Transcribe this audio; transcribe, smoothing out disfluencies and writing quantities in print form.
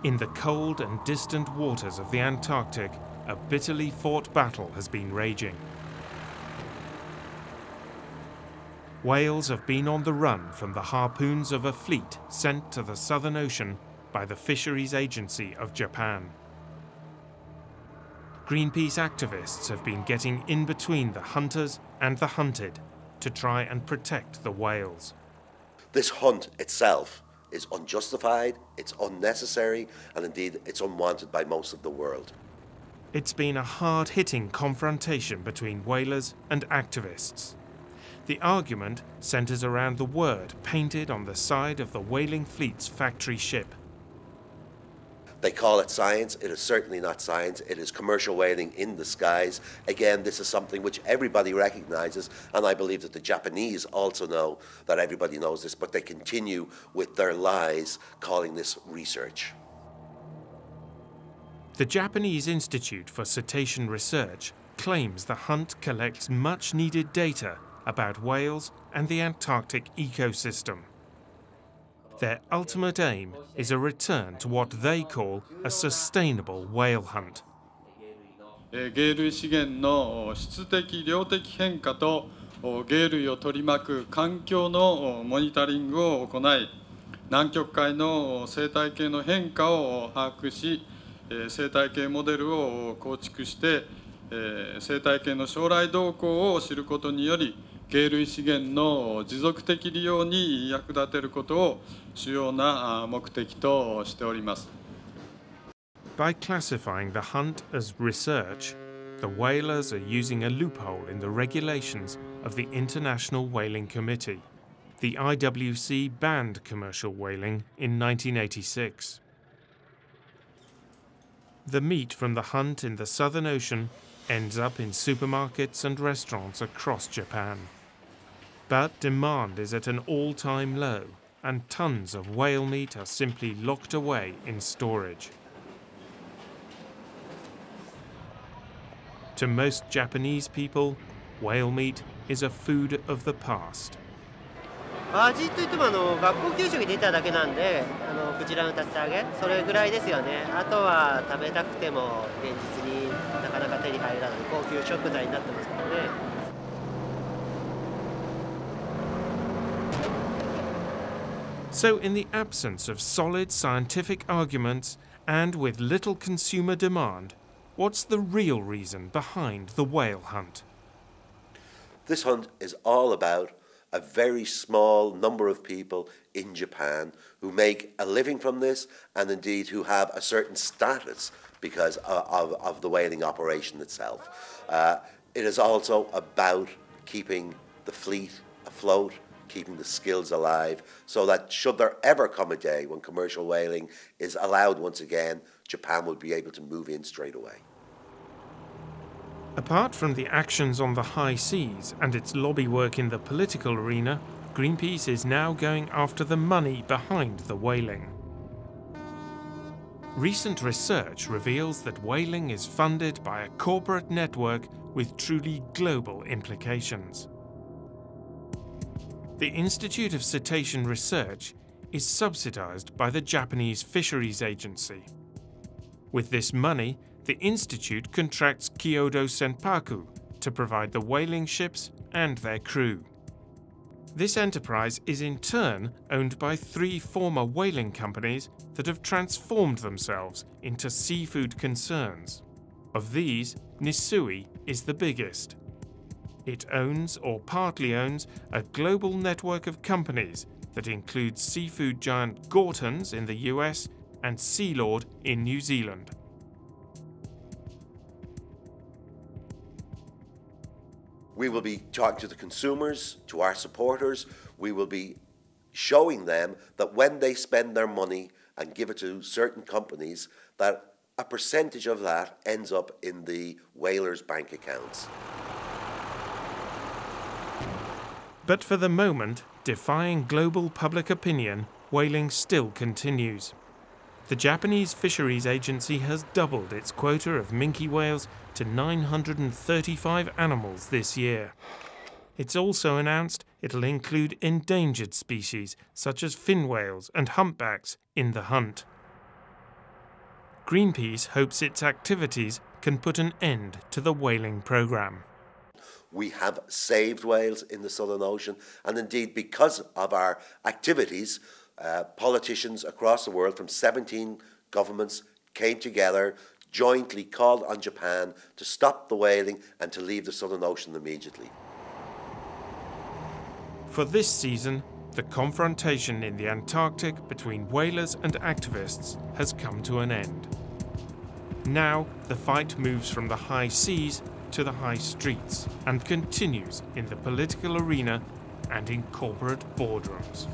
In the cold and distant waters of the Antarctic, a bitterly fought battle has been raging. Whales have been on the run from the harpoons of a fleet sent to the Southern Ocean by the Fisheries Agency of Japan. Greenpeace activists have been getting in between the hunters and the hunted to try and protect the whales. This hunt itself is unjustified, it's unnecessary, and indeed it's unwanted by most of the world. It's been a hard-hitting confrontation between whalers and activists. The argument centres around the word painted on the side of the whaling fleet's factory ship. They call it science. It is certainly not science. It is commercial whaling in disguise. Again, this is something which everybody recognises, and I believe that the Japanese also know that everybody knows this, but they continue with their lies calling this research. The Japanese Institute for Cetacean Research claims the hunt collects much-needed data about whales and the Antarctic ecosystem. Their ultimate aim is a return to what they call a sustainable whale hunt. 鯨類資源の質的量的変化と鯨類を取り巻く環境のモニタリングを行い、南極海の生態系の変化を把握し、生態系モデルを構築して、生態系の将来動向を知ることにより、鯨類資源の持続的利用に役立てることを主要な目的としております。By classifying the hunt as research, the whalers are using a loophole in the regulations of the International Whaling Committee. The IWC banned commercial whaling in 1986. The meat from the hunt in the Southern Ocean ends up in supermarkets and restaurants across Japan. But demand is at an all-time low, and tons of whale meat are simply locked away in storage. To most Japanese people, whale meat is a food of the past. 味といっても学校給食に出ただけなんで、クジラの竜田揚げ、それぐらいですよね。あとは食べたくても現実になかなか手に入らない高級食材になってますからね。So in the absence of solid scientific arguments and with little consumer demand, what's the real reason behind the whale hunt? This hunt is all about a very small number of people in Japan who make a living from this and indeed who have a certain status because of the whaling operation itself. It is also about keeping the fleet afloat, keeping the skills alive, so that should there ever come a day when commercial whaling is allowed once again, Japan will be able to move in straight away. Apart from the actions on the high seas and its lobby work in the political arena, Greenpeace is now going after the money behind the whaling. Recent research reveals that whaling is funded by a corporate network with truly global implications. The Institute of Cetacean Research is subsidized by the Japanese Fisheries Agency. With this money, the institute contracts Kyoto Senpaku to provide the whaling ships and their crew. This enterprise is in turn owned by 3 former whaling companies that have transformed themselves into seafood concerns. Of these, Nisui is the biggest. It owns or partly owns a global network of companies that includes seafood giant Gorton's in the US and Sealord in New Zealand. We will be talking to the consumers, to our supporters. We will be showing them that when they spend their money and give it to certain companies, that a percentage of that ends up in the whalers' bank accounts. But for the moment, defying global public opinion, whaling still continues. The Japanese Fisheries Agency has doubled its quota of minke whales to 935 animals this year. It's also announced it'll include endangered species such as fin whales and humpbacks in the hunt. Greenpeace hopes its activities can put an end to the whaling programme. We have saved whales in the Southern Ocean, and indeed because of our activities, politicians across the world from 17 governments came together, jointly called on Japan to stop the whaling and to leave the Southern Ocean immediately. For this season, the confrontation in the Antarctic between whalers and activists has come to an end. Now, the fight moves from the high seas to the high streets and continues in the political arena and in corporate boardrooms.